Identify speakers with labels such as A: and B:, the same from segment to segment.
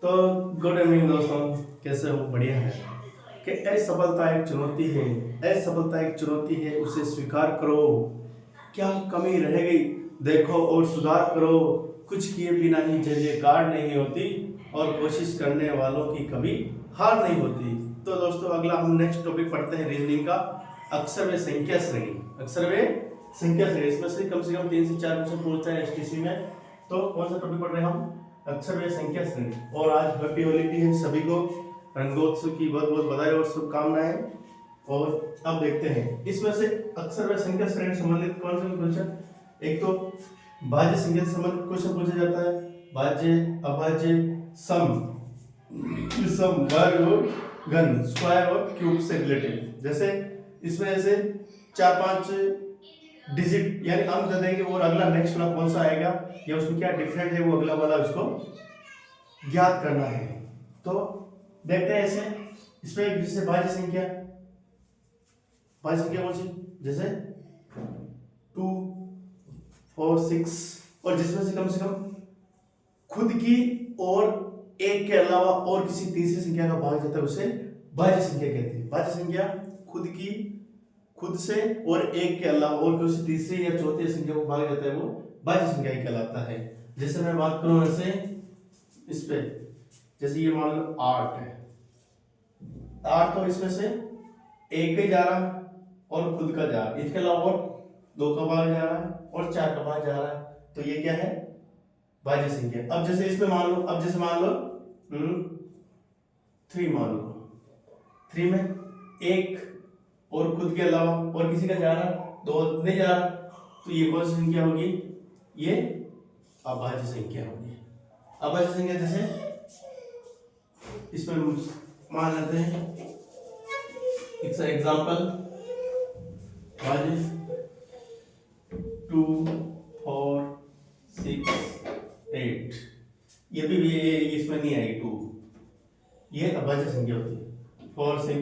A: तो good evening दोस्तों, कैसे हो? बढ़िया है कि असफलता एक चुनौती है। असफलता एक चुनौती है, उसे स्वीकार करो। क्या कमी रह गई देखो और सुधार करो। कुछ किए बिना ही जय जयकार नहीं होती और कोशिश करने वालों की कभी हार नहीं होती। तो दोस्तों, अगला हम नेक्स्ट टॉपिक पढ़ते हैं रीजनिंग का। अक्षर व संख्या श्रेणी। अक्षर व संख्या श्रेणी, इसमें से कम 3 से 4 क्वेश्चन पूछता है एसटीसी में। तो कौन सा टॉपिक पढ़ रहे हैं हम? अक्षर व संख्या श्रेणी। और आज हैप्पी होली है सभी को, रंगोत्सव की बहुत बहुत बधाई और शुभकामनाएं। और अब देखते हैं इसमें से अक्षर व संख्या श्रेणी संबंधित कौन से क्वेश्चन। एक तो भाज्य संख्या से संबंधित क्वेश्चन पूछा जाता है। भाज्य, अभाज्य, सम, वर्ग और घन, स्क्वायर और क्यूब से रिलेटेड। जैसे इसमें ऐसे 4-5 डिजिट यानी अंक दे देंगे और अगला नेक्स्ट वाला कौन सा आएगा या उसमें क्या डिफरेंट है वो अगला वाला उसको ज्ञात करना है। तो देखते हैं ऐसे इसमें जैसे भाज्य संख्या कौन सी, जैसे 2, 4, 6, और जिसमें से कम खुद की और एक के अलावा और किसी तीसरी संख्या का भाग जाता है उसे भाज्य संख्या कहते हैं। भाज्य संख्या खुद से और एक के अलावा और किसी तीसरी या चौथी संख्या को भाग जाता है वो भाज्य संख्या कहलाता है। जैसे मैं बात करूं ऐसे इस पे, जैसे ये मान लो 8 है। 8 तो इसमें से एक का जा रहा और खुद का जा रहा, इसके अलावा और 2 का भाग जा रहा है और 4 का भाग जा रहा है। तो ये क्या है? भाज्य संख्या। अब जैसे इसमें मान लो 3 मान लो, 3 में एक और खुद के अलावा और किसी का जा रहा, 2 नहीं जा रहा, तो ये कौन सी संख्या होगी? ये अभाज्य संख्या होगी। अभाज्य संख्या जैसे इसमें मान लेते हैं एक एग्जांपल, भाज्य 2, 4, 6, 8। ये भी इसमें नहीं आएगी 2, ये अभाज्य संख्या होती है। 4, 6,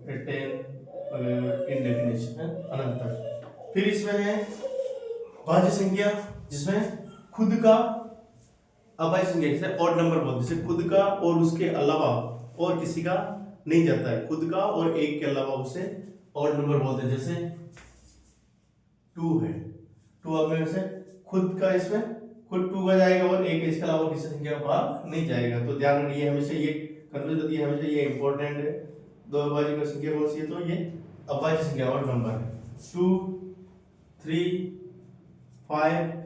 A: 10 इंडेफिनिट है, अनंत तक। फिर इसमें है भाज्य संख्या जिसमें खुद का, अभाज्य संख्या जैसे ऑड नंबर बोलते, जैसे खुद का और उसके अलावा और किसी का नहीं जाता है, खुद का और एक के अलावा उसे ऑड नंबर बोलते हैं। जैसे 2 है, 2 अब में से खुद का, इसमें खुद 2 का जाएगा और एक इसके अलावा किसी संख्या का भाग नहीं जाएगा। तो ध्यान रखिए, हमेशा ये कंफ्यूज होती है, हमेशा ये इंपॉर्टेंट है। दो अभाज्य की संख्या कौन सी है? तो ये अभाज्य संख्या और नंबर है। 2, 3, 5,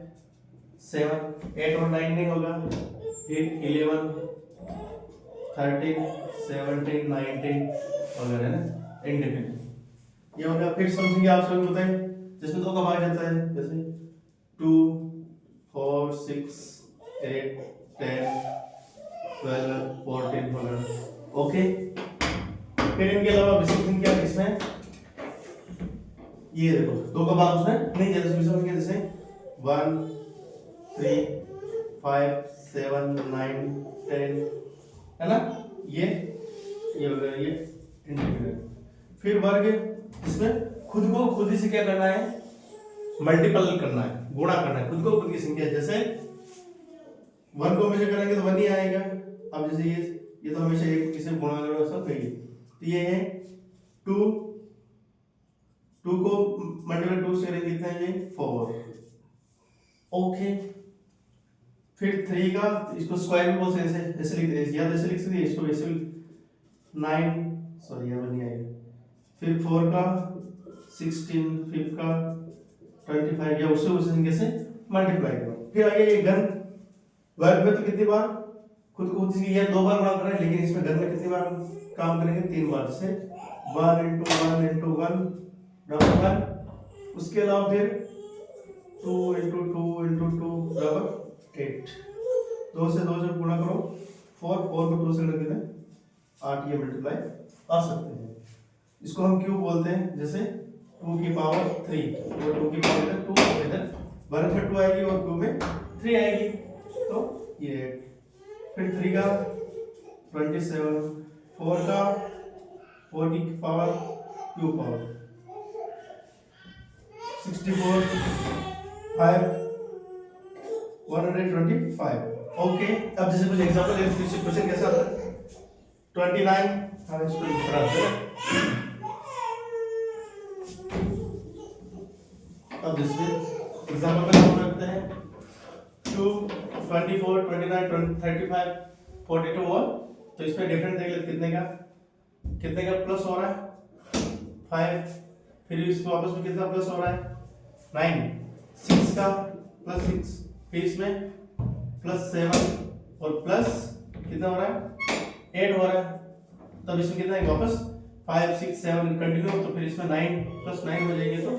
A: 7, 8 और 9 नहीं होगा, फिर 11, 13, 17, 19 वगैरह है ना, इंडेफिनिट ये हो गया। फिर सम संख्या आप सभी बताएं जिसमें 2 का भाग जाता है, जैसे 2, 4, 6, 8, 10, 12, 14 वगैरह। ओके, फिर इनके अलावा विषम संख्या इसमें ये देखो 2 का भाग उसमें नहीं जाता, विषम संख्या जैसे 1, 3, 5, 7, 9, 10 है ना, ये वगैरह, ये इंडिपेंडेंट। फिर वर्ग, इसमें खुद को खुद ही से क्या करना है? मल्टीपल करना है, गुणा करना है खुद को खुद की संख्या। जैसे 1 को हमेशा करेंगे तो 1 ही आएगा। अब जैसे ये तो हमेशा एक किसी गुणा करो सब कहिए, तो ये है 2 को मल्टीपल 2 से करेंगे कितना है? ये 4। ओके, फिर 3 का इसको स्क्वायर भी बोल सकते हैं, ऐसे लिख दे या ऐसे लिख सकते हैं, इसको ऐसे 9, सॉरी ये नहीं आएगा। फिर 4 का 16, 5 का 25 या उससे उस संख्या से मल्टीप्लाई करो। फिर आगे ये घन, वर्ग में तो कितनी बार खुद को खुद से ये 2 बार गुणा कर रहे हैं, लेकिन इसमें घन में कितनी बार काम करेंगे? 3 बार। जैसे 1 × 1 × 1 बराबर 1, उसके अलावा फिर 2 × 2 × 2 बराबर 8। 2 से 2 से गुणा करो 4 को 2 से कर देते 8, ये मल्टीप्लाई आ सकते हैं। इसको हम क्यूब बोलते हैं। जैसे 2 की पावर 3 और 2 की पावर 2, इधर वर्ग में 2 आएगी और क्यूब में 3 आएगी, तो ये। फिर 3 का 27, 4 का 4 की पावर क्यूब पावर 64, 5 125। ओके, अब जैसे कुछ एग्जांपल है, इससे क्वेश्चन कैसा आता है 29, हम इसको बढ़ाते हैं। अब इसमें एग्जांपल में हम रखते हैं 2, 24, 29, 35, 42 और तो इसमें डिफरेंट देख लेते कितने का प्लस हो रहा है 5, फिर इसमें वापस में कितना प्लस हो रहा है 9, 6 का प्लस 6, फिर इसमें प्लस 7 और प्लस कितना हो रहा है 8 हो रहा है, तब इसमें कितना है वापस 5, 6, 7 कंटिन्यू, तो फिर इसमें 9 प्लस 9 हो जाएंगे, तो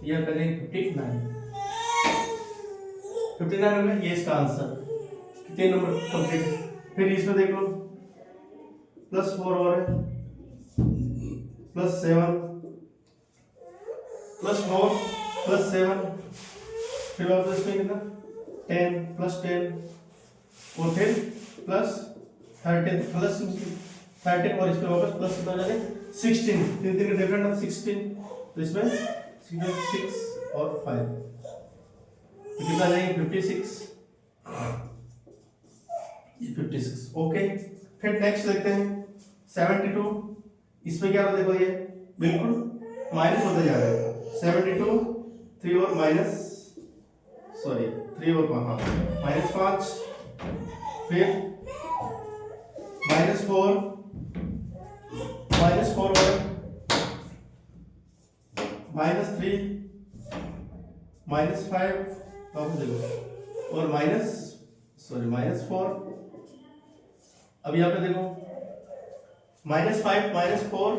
A: यह करेंगे 59 हो गया, ये इसका आंसर। कितने नंबर कंप्लीट, फिर इसमें देख लो प्लस 4 और है प्लस 7 प्लस 4 प्लस 7, फिर वापस इसमें कितना 10 प्लस 10 और फिर प्लस 13 प्लस 13 और इसमें वापस प्लस कितना जाए 16, तीन तीन डिफरेंट है 16, तो इसमें 6 और 5 तो कितना जाएंगे 56, ये 56। ओके, फिर नेक्स्ट देखते हैं 72, इसमें क्या होता है देखो ये बिल्कुल माइनस होते जा रहा है 72, 3 और माइनस, सॉरी 3 और -5, फिर -4 और -3 -5 वापस देखो और -4, अब यहाँ पे देखो -5 -4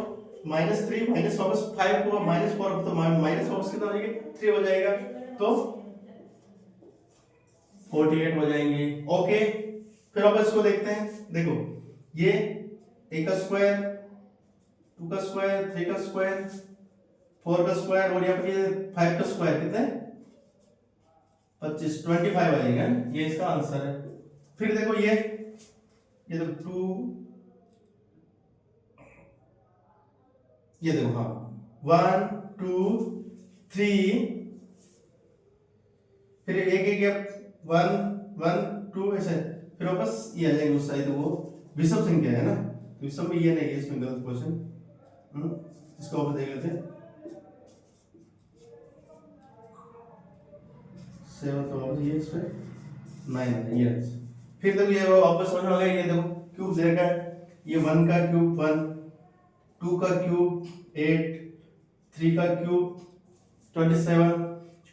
A: -3 माइनस वापस 5 हुआ -4, तो माइनस वापस कितना हो जाएगा 3 हो जाएगा, तो 48 हो जाएंगे। ओके, फिर वापस इसको देखते हैं, देखो ये a का स्क्वायर, 2 का स्क्वायर, 3 का स्क्वायर, 4 का स्क्वायर और यहाँ पे 5 का स्क्वायर कितना है 25 आ जाएगा, ये इसका आंसर है। फिर देखो ये तो 2, ये देखो हाँ 1 2 3, फिर एक 1 1 2 ऐसे, फिर वापस ये आ जाएंगे उस साइड, वो विषम संख्या है ना, विषम में ये नहीं है, इसमें गलत क्वेश्चन, इसको वापस देख लेते हैं 7, तो वापस ये इसमें 9 है ये। फिर देखो ये वापस समझ में आ गया, ये देखो क्यूब दे रखा है, ये 1 का क्यूब 1, 2 का क्यूब 8, 3 का क्यूब 27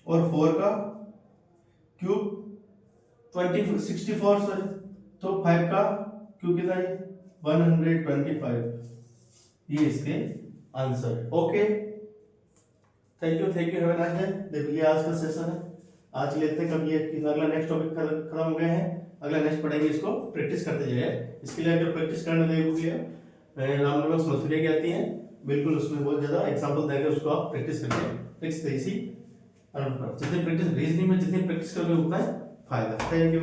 A: और 4 का क्यूब 64, सॉरी, तो 5 का क्यूब कितना है 125, ये इसके आंसर है। Okay, thank you, have a nice day. देखो ये आज का सेशन है, आज लेते हैं, कब ये अगला नेक्स्ट टॉपिक खत्म हो गए हैं, अगला नेक्स्ट पढ़ेंगे, इसको प्रैक्टिस करते जाइए। इसके लिए अगर प्रैक्टिस करने देगी रामनिवास मथुरिया की आती है, बिल्कुल उसमें बहुत ज्यादा एग्जांपल देकर उसको आप प्रैक्टिस करिए, फिक्स इसी जितनी प्रैक्टिस रीजनिंग में जितनी प्रैक्टिस करोगे उतना फायदा। Thank you.